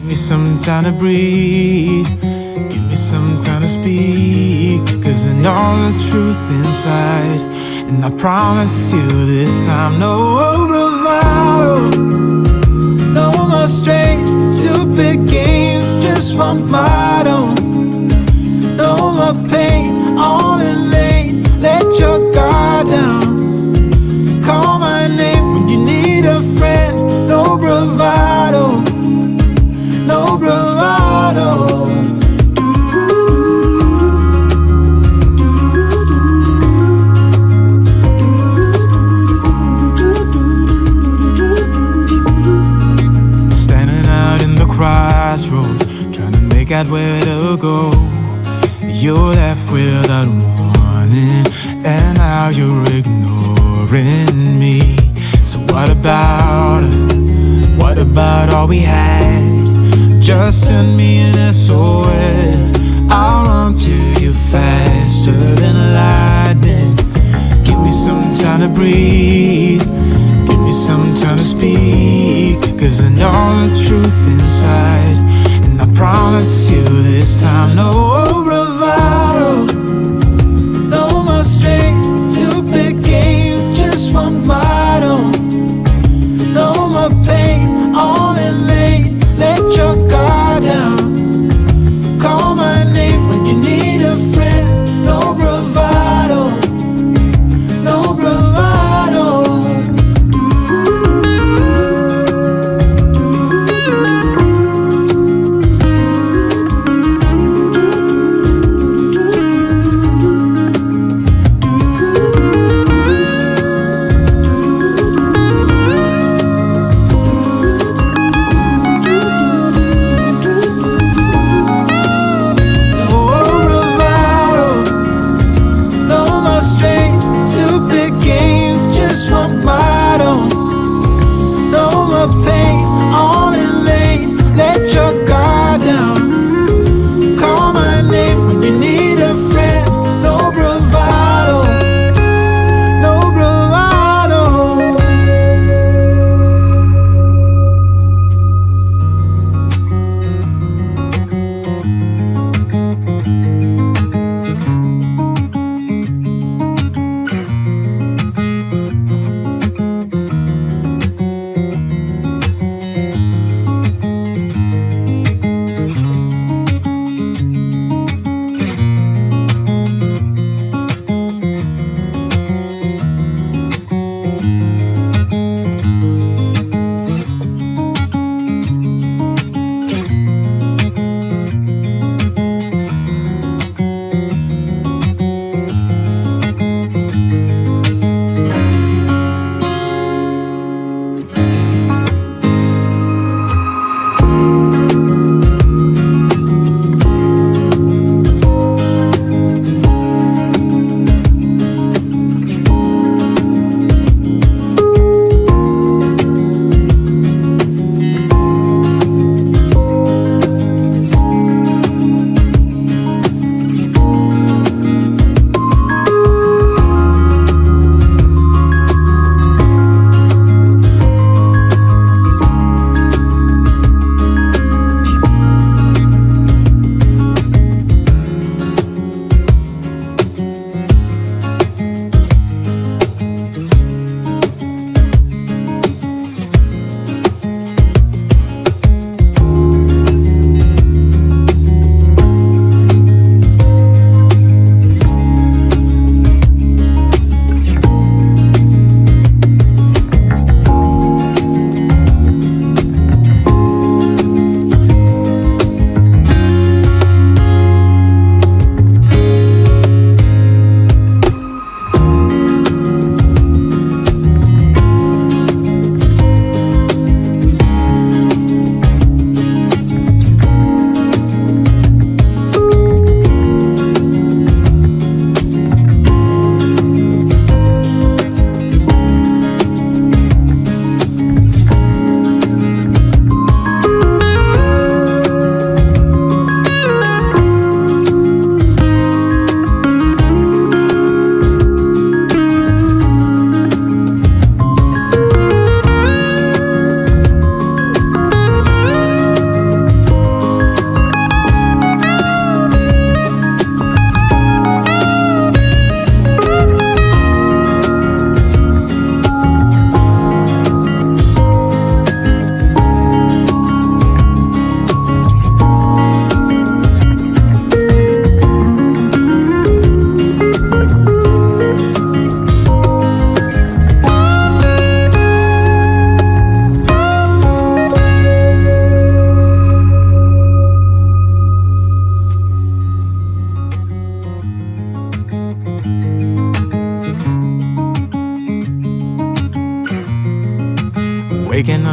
Give me some time to breathe. Give me some time to speak. Cause I know the truth inside. And I promise you this time, no bravado, no more strange, stupid games, just one motto. No more pain, all in vain. Let your guard down. Call my name when you need a friend. No bravado, no bravado. Standing out in the crossroads, trying to make out where to go. You're left without warning, and now you're ignoring me. So what about us? What about all we had? Just send me an SOS. I'll run to you faster than lightning. Give me some time to breathe. Give me some time to speak. Cause I know the truth inside. And I promise you this time, no bravado, no more strange, stupid games, just one motto. No more pain, all in vain. Let your guard down. Call my name when you need a friend. No bravado, no bravado.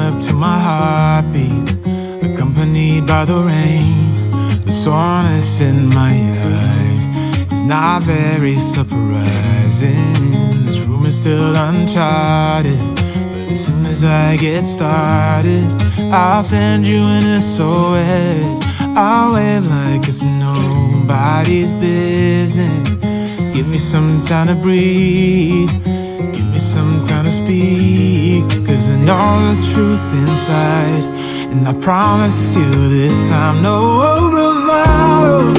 up to my heartbeat, accompanied by the rain. The soreness in my eyes is not very surprising. This room is still uncharted, but as soon as I get started, I'll send you an SOS. I'll wave like it's nobody's business. Give me some time to breathe, give me some time to speak, 'cause I know the truth inside, and I promise you this time, no bravado,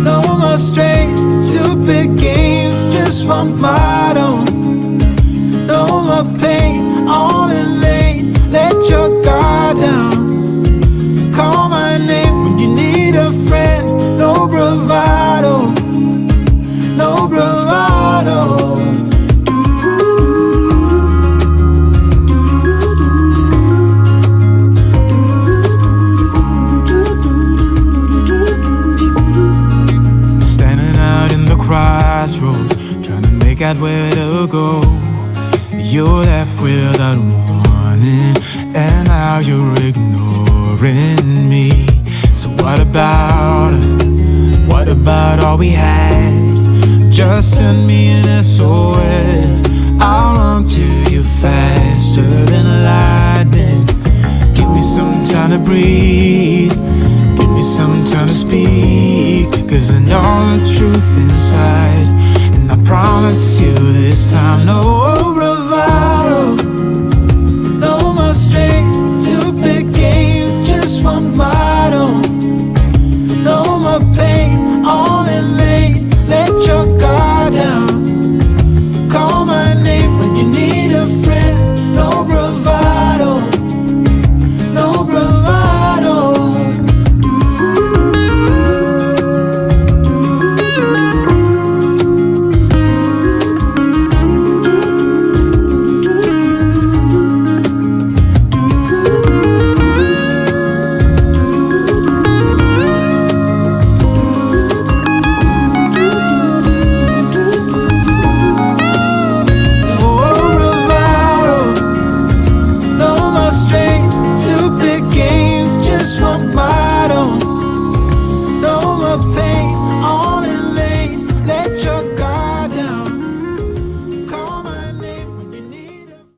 no more strange, stupid games, just one motto. No more pain, all in vain, let your guard down. Call my name when you need a friend, no bravado, no bravado. Standing out in the crossroads, trying to make out where to go. You're left without warning, and now you're ignoring me. So what about us? What about all we had? Just send me an SOS. I'll run to you faster than lightning. Give me some time to breathe, give me some time to speak, 'cause I know the truth inside, and I promise you this time, no